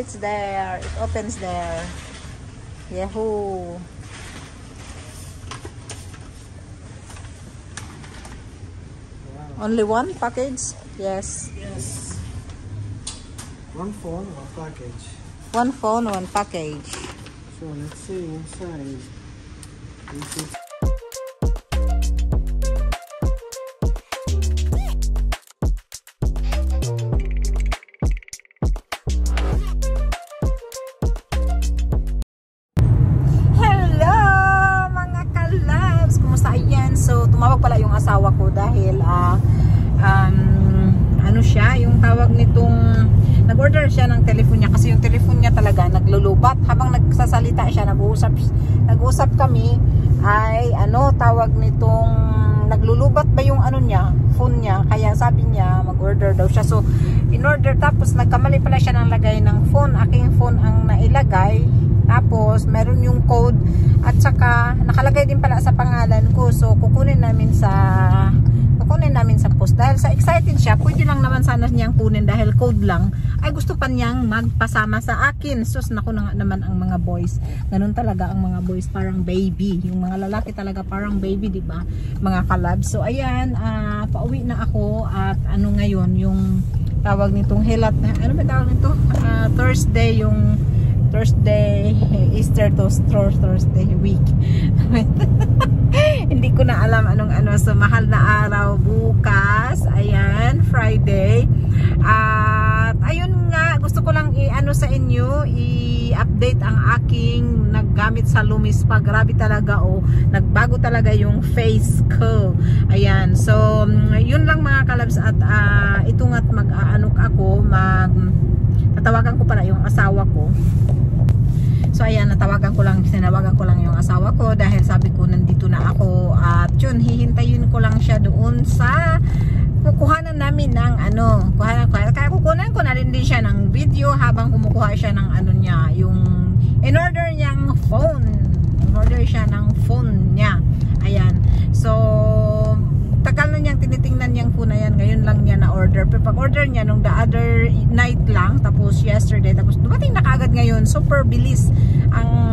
it's there. It opens there. Yahoo! Only one package? Yes. Yes. One phone, one package. One phone, one package. So let's see inside. Hello mga kalabs! Kumusta yan? So tumawag pala yung asawa ko dahil ano siya, yung tawag nitong nag-order siya ng telephone niya kasi yung telephone niya talaga naglulubat habang nagsasalita siya, nag-uusap kami ay ano tawag nitong naglulubat ba yung ano niya, phone niya, kaya sabi niya mag-order daw siya. So in-order tapos nagkamali pala siya ng lagay ng phone, aking phone ang nailagay, tapos meron yung code at saka nakalagay din pala sa pangalan ko. So kukunin namin sa post dahil sa excited siya, pwede lang naman sana niyang kunin dahil code lang, ay gusto pa niyang magpasama sa akin. Sus, naku na nga naman ang mga boys, ganun talaga ang mga boys, parang baby, yung mga lalaki talaga parang baby, di ba mga kalabs? So ayan, pauwi na ako at ano ngayon yung tawag nitong hilat na, ano ba tawag nito? Thursday, yung Thursday, Easter to Thursday week. Hindi ko na alam anong ano. So mahal na araw bukas. Ayan, Friday. At ayun nga, gusto ko lang i-ano sa inyo, i-update ang aking naggamit sa Lumis pa. Grabe talaga, oh. Nagbago talaga yung face ko. Ayan. So yun lang mga kalabs at ito nga't mag-aanok ako, tatawagan ko pala yung asawa ko. So ayan, sinawagan ko lang yung asawa ko dahil sabi ko nandito na ako at yun, hihintayin ko lang siya doon sa kukuhanan namin ng ano, kaya kukunan ko na rin din siya ng video habang kumukuha siya ng ano niya, yung in-order niyang phone. In-order siya ng phone niya. Ayan. So tagal na niyang tinitingnan niyang phone na yan, ngayon lang niya na-order. Pero pag-order niya nung the other night lang, tapos yesterday, tapos dumating na kaagad ngayon. Super bilis ang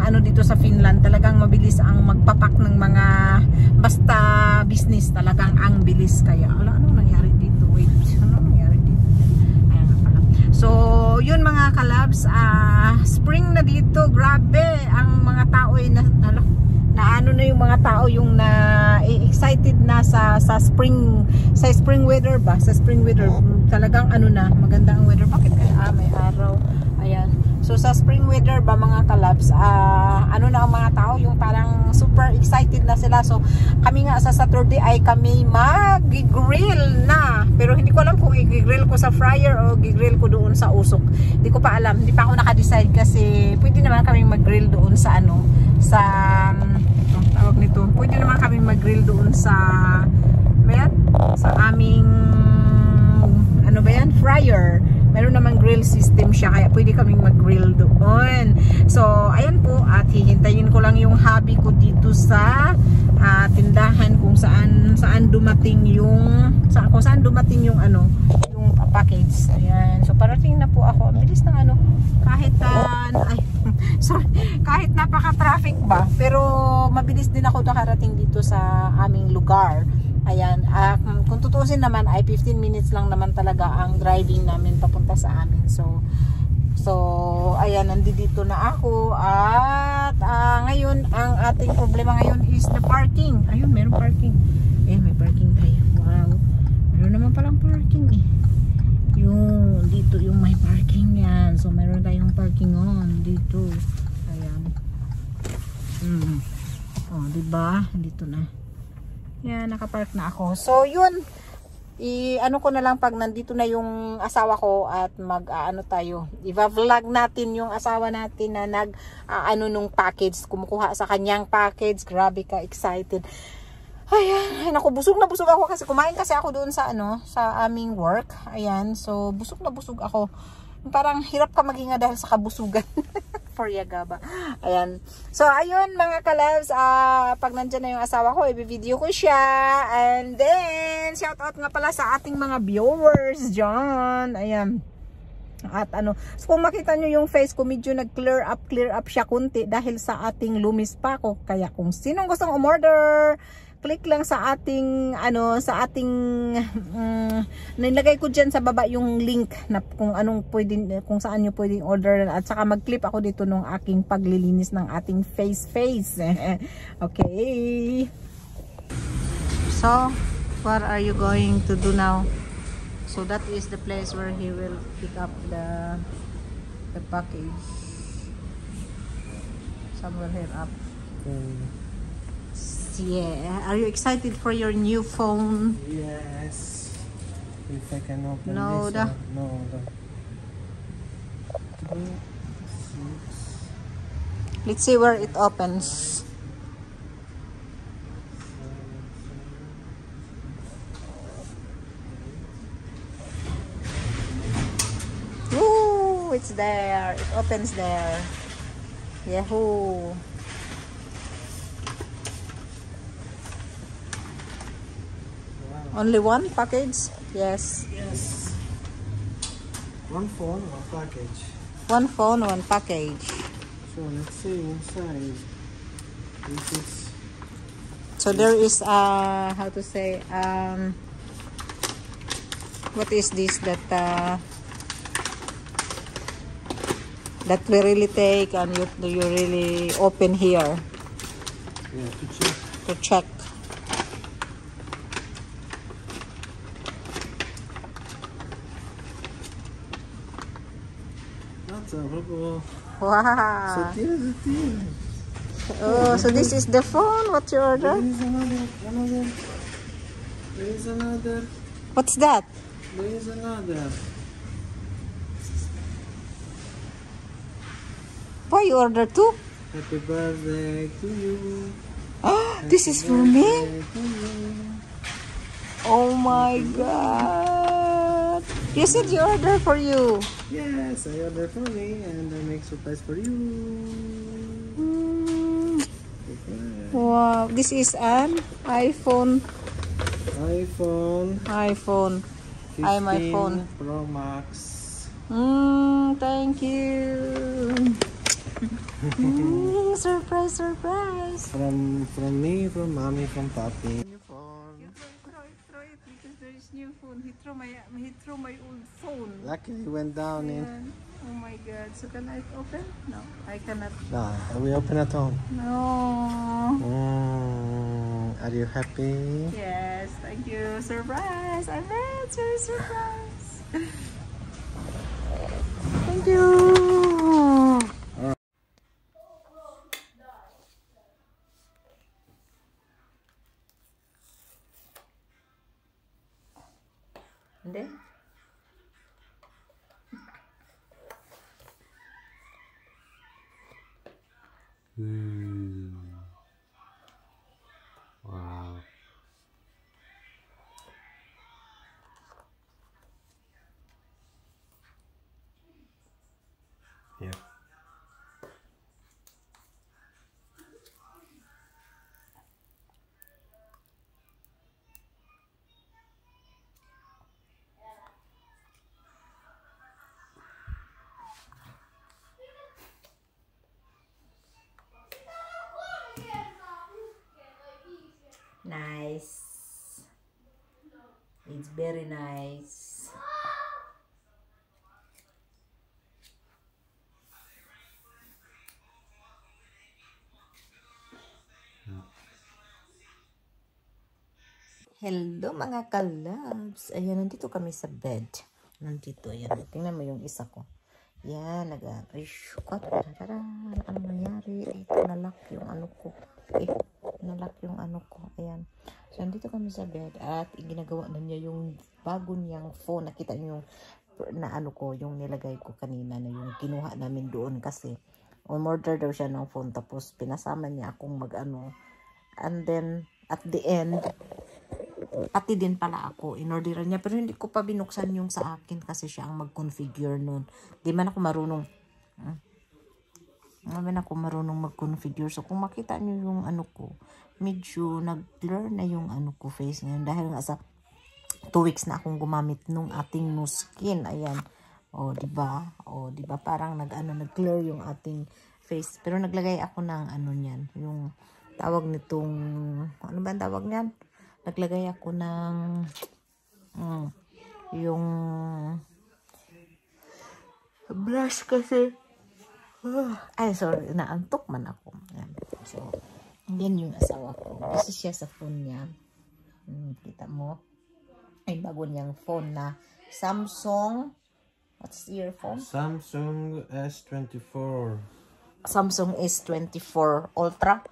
ano dito sa Finland. Talagang mabilis ang magpapak ng mga basta business. Talagang ang bilis. Kaya, ano nangyari dito? Wait, ano nangyari dito? Ayan nga pala. So, yun mga kalabs, spring na dito. Grabe, ang mga tao ay na ano na yung mga tao yung excited na sa spring weather ba, sa spring weather. Talagang ano na, maganda ang weather. Bakit kaya may araw? Ayan. So sa spring weather ba mga kalabs, ano na ang mga tao yung parang super excited na sila. So kami nga sa Saturday ay kami mag-grill na, pero hindi ko alam kung i-grill ko sa fryer o i-grill ko doon sa usok. Hindi ko pa alam, hindi pa ako naka-decide kasi pwede naman kaming mag-grill doon sa ano, sa tawag nito, pwede naman kami mag-grill doon sa aming ano ba yan, fryer. Meron namang grill system siya, kaya pwede kaming mag-grill doon. So ayan po, at hihintayin ko lang yung hubby ko dito sa tindahan kung saan dumating yung ano, yung package. Ayan. So parating na po ako. Ang bilis ng ano, kahit kahit napaka-traffic ba, pero mabilis din ako nakarating dito sa aming lugar. Ayan, kung tutuusin naman ay 15 minutes lang naman talaga ang driving namin papunta sa amin. So ayan, nandito na ako at ngayon ang ating problema ngayon is the parking. Ayun, meron parking. May parking tayo. Wow. Meron naman palang parking eh. Yung dito yung may parking yan. So meron tayong parking on dito. Ayan. Oh, diba? Dito na. Yan, nakapark na ako. So, yun. Ano ko na lang pag nandito na yung asawa ko at ano tayo. I-vlog natin yung asawa natin na ano nung package. Kumukuha sa kanyang package. Grabe ka, excited. Ayan. Naku, busog na busog ako kasi kumain kasi ako doon sa ano, sa aming work. Ayan. So, busog na busog ako. Parang hirap ka maghinga dahil sa kabusugan. For Yagaba. Ayan. So, ayun mga kalabs, pag nandyan na yung asawa ko, i-video ko siya. And then, shout out nga pala sa ating mga viewers dyan. Ayan. At so kung makita nyo yung face ko, medyo nag-clear up siya kunti dahil sa ating lumis pa ko. Kaya kung sinong gustong umorder, click lang sa ating nilagay ko diyan sa baba yung link na kung kung saan nyo pwedeng order, at saka mag-clip ako dito nung aking paglilinis ng ating face. Okay. So, what are you going to do now? So that is the place where he will pick up the package. Somewhere here up. Yeah. Are you excited for your new phone? Yes. If I can open No, this one. No, the 2, 6. Let's see where it opens. Woo! It's there. It opens there. Yahoo! Only one package? Yes. Yes. One phone, one package. One phone, one package. So let's see inside. This is. So there is how to say what is this that we really take and you really open here Yeah, to check. to check. That's a horrible. Wow. So here's the thing. Oh, so this is the phone. What you order? There is another. There is another. What's that? There is another. Why you order two? Happy birthday to you. Oh, this is for me. Birthday to you. Oh my God! You said you order for you. Yes, I ordered for me and I make surprise for you. Surprise. Wow, this is an iPhone. iPhone iPhone. 15 Ay, my phone. Pro Max. Thank you. Surprise. From me, from mommy, from papi. New phone. Throw it because there is new phone. He threw my old phone. Luckily went down in. Oh my God. So can I open? No, I cannot. No, we open at home. No. Are you happy? Yes, thank you. Surprise. I'm very surprised. Thank you. Hindi. Wow. Yeah. Nice. It's very nice. Hello mga kalabs. Ayan, nandito kami sa bed. Nandito, ayan. Tingnan mo yung isa ko. Yan, ay, shukot. Ano nangyari? Nalak yung ano ko. Nalak yung ano ko. Ayan. So, nandito kami sa bed at ginagawa na niya yung bago niyang phone. Nakita niyo yung na ano ko, yung nilagay ko kanina na yung kinuha namin doon kasi umorder daw siya ng phone tapos pinasama niya akong mag-ano. And then, at the end, pati din pala ako, inorderan niya. Pero hindi ko pa binuksan yung sa akin kasi siya ang mag-configure nun. Di man ako marunong. Mag-configure. So, kung makita niyo yung ano ko, medyo nag-blur na yung ano ko face ngayon. Dahil nga sa 2 weeks na akong gumamit nung ating Nu Skin. Ayan. O, diba? O, diba? Parang nag-clear yung ating face. Pero naglagay ako ng ano niyan. Yung tawag nitong, ano ba ang tawag niyan? Naglagay ako ng, yung blush kasi. Ay, sorry. Naantok man ako. Yan. So, yan yung asawa ko. Kasi siya sa phone niya. Kita mo? Ay, bago niyang phone na Samsung. What's the earphone? Samsung S24 Samsung S24 Ultra.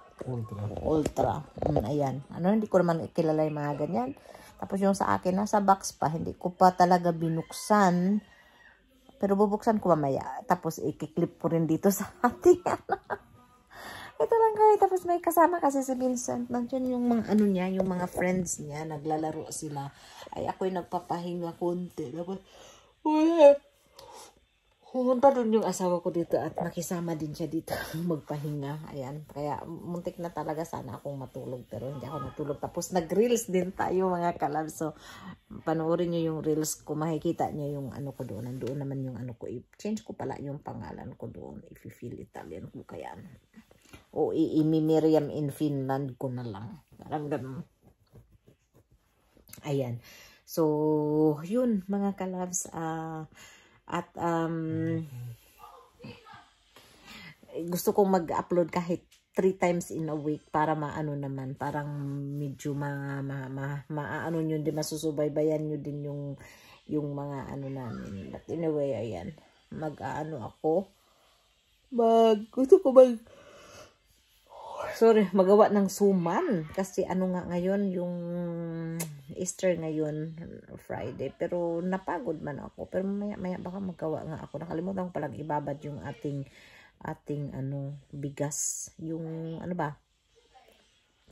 Ultra. Ayan. Ano, hindi ko naman kilala yung mga ganyan. Tapos yung sa akin, nasa box pa. Hindi ko pa talaga binuksan. Pero bubuksan ko mamaya. Tapos i-clip ko rin dito sa ating. Ito lang kayo. Tapos may kasama kasi si Vincent. Nandiyan yung mga ano niya, yung mga friends niya. Naglalaro sila. Ay, ako'y nagpapahinga konti. Tapos, pumunta dun yung asawa ko dito at nakisama din siya dito magpahinga. Ayan. Kaya muntik na talaga sana akong matulog. Pero hindi ako natulog. Tapos nag-reels din tayo mga kalab. So, panoorin nyo yung reels ko. Makikita nyo yung ano ko doon. Nandoon naman yung ano ko. I-change ko pala yung pangalan ko doon. If you feel Italian ko kaya. O i-Miriam in Finland ko na lang. Parang ganun. Ayan. So, yun mga kalabs. At gusto kong mag-upload kahit 3 times in a week para maano naman, parang medyo maano nyo din, masusubaybayan nyo din yung mga ano namin. But anyway, ayan, gusto ko magawa ng suman. Kasi ano nga ngayon, yung Easter ngayon, Friday. Pero napagod man ako. Pero maya baka magawa nga ako. Nakalimutan ko palang ibabad yung ating bigas. Yung ano ba?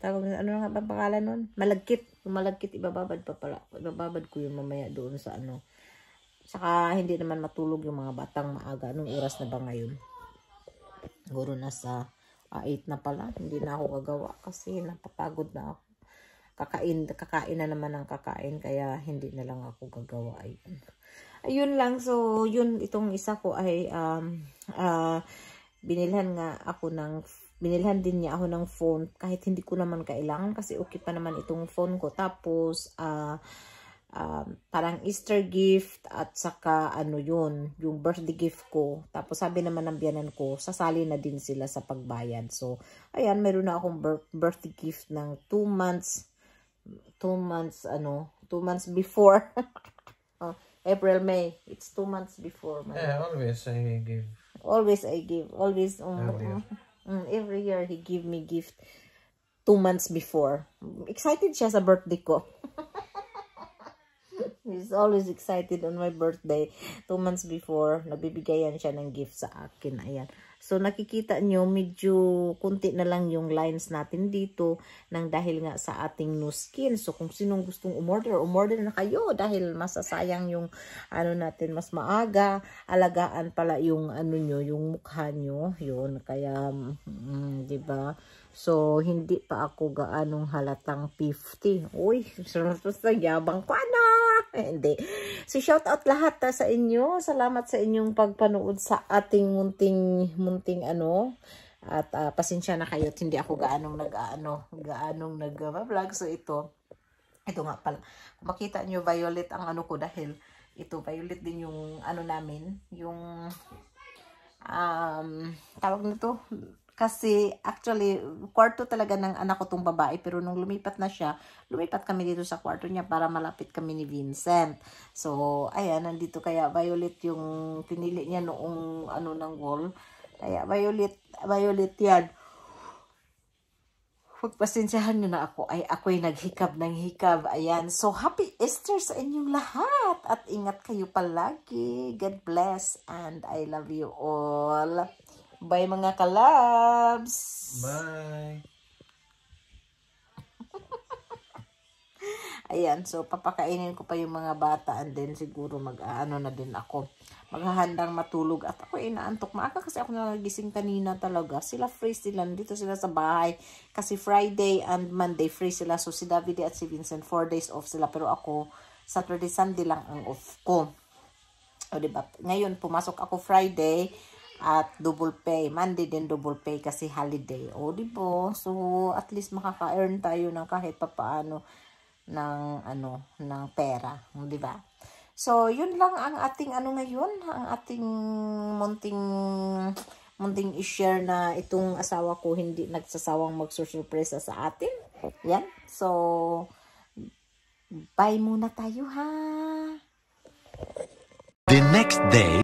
Ano nga ba pangalan nun? Malagkit. Yung malagkit, ibababad pa pala. Ibababad ko yung mamaya doon sa ano. Saka hindi naman matulog yung mga batang maaga. Anong oras na ba ngayon? Siguro nasa 8 na pala. Hindi na ako gagawa kasi napapagod na ako. Kakain na naman ang kakain. Kaya hindi na lang ako gagawa. Ayun lang. So, yun, itong isa ko ay binilhan din niya ako ng phone. Kahit hindi ko naman kailangan kasi okay pa naman itong phone ko. Tapos, parang Easter gift at saka ano yun, yung birthday gift ko. Tapos sabi naman ng biyanan ko, sasali na din sila sa pagbayad. So, ayan, meron na akong birthday gift ng 2 months before. April, May. It's 2 months before. Yeah, always I give. Every year he give me gift 2 months before. Excited siya sa birthday ko. He's always excited on my birthday. 2 months before, nabibigayan siya ng gift sa akin. Ayan. So, nakikita nyo, medyo kunti na lang yung lines natin dito nang dahil nga sa ating new skin. So, kung sinong gustong umorder na kayo dahil masasayang yung ano natin, mas maaga. Alagaan pala yung ano nyo, yung mukha nyo. Yun, kaya, diba? So, hindi pa ako gaanong halatang 50. Uy, sa yabang ko na. Hindi. So, shout out lahat sa inyo. Salamat sa inyong pagpanood sa ating munting ano. At pasensya na kayo at hindi ako gaanong nag-vlog. So, ito nga pala. Kung makita nyo, violet ang ano ko dahil ito, violet din yung ano namin. Yung tawag nito. Kasi, actually, kwarto talaga ng anak ko tong babae. Pero nung lumipat kami dito sa kwarto niya para malapit kami ni Vincent. So, ayan, nandito kaya violet yung pinili niya noong ano ng wall. Kaya violet yan. Pagpasensyahan nyo na ako. Ay, ako'y naghikab ng hikab. Ayan. So, happy Easter sa inyong lahat. At ingat kayo palagi. God bless. And I love you all. Bye mga kalabs! Bye! Ayan, so papakainin ko pa yung mga bata and then siguro mag-ano na din ako. Maghahandang matulog at ako inaantok. Maaga kasi ako nagising kanina talaga. Sila free sila, dito sila sa bahay. Kasi Friday and Monday free sila. So si Davide at si Vincent 4 days off sila. Pero ako, Saturday, Sunday lang ang off ko. O diba? Ngayon, pumasok ako Friday at double pay. Monday din double pay kasi holiday. O diba? So, at least makaka-earn tayo ng kahit papaano ng, ng pera. O diba? So, yun lang ang ating ngayon. Ang ating munting i-share na itong asawa ko hindi nagsasawang magsusurpresa sa atin. Yan. So, bye muna tayo ha. The next day.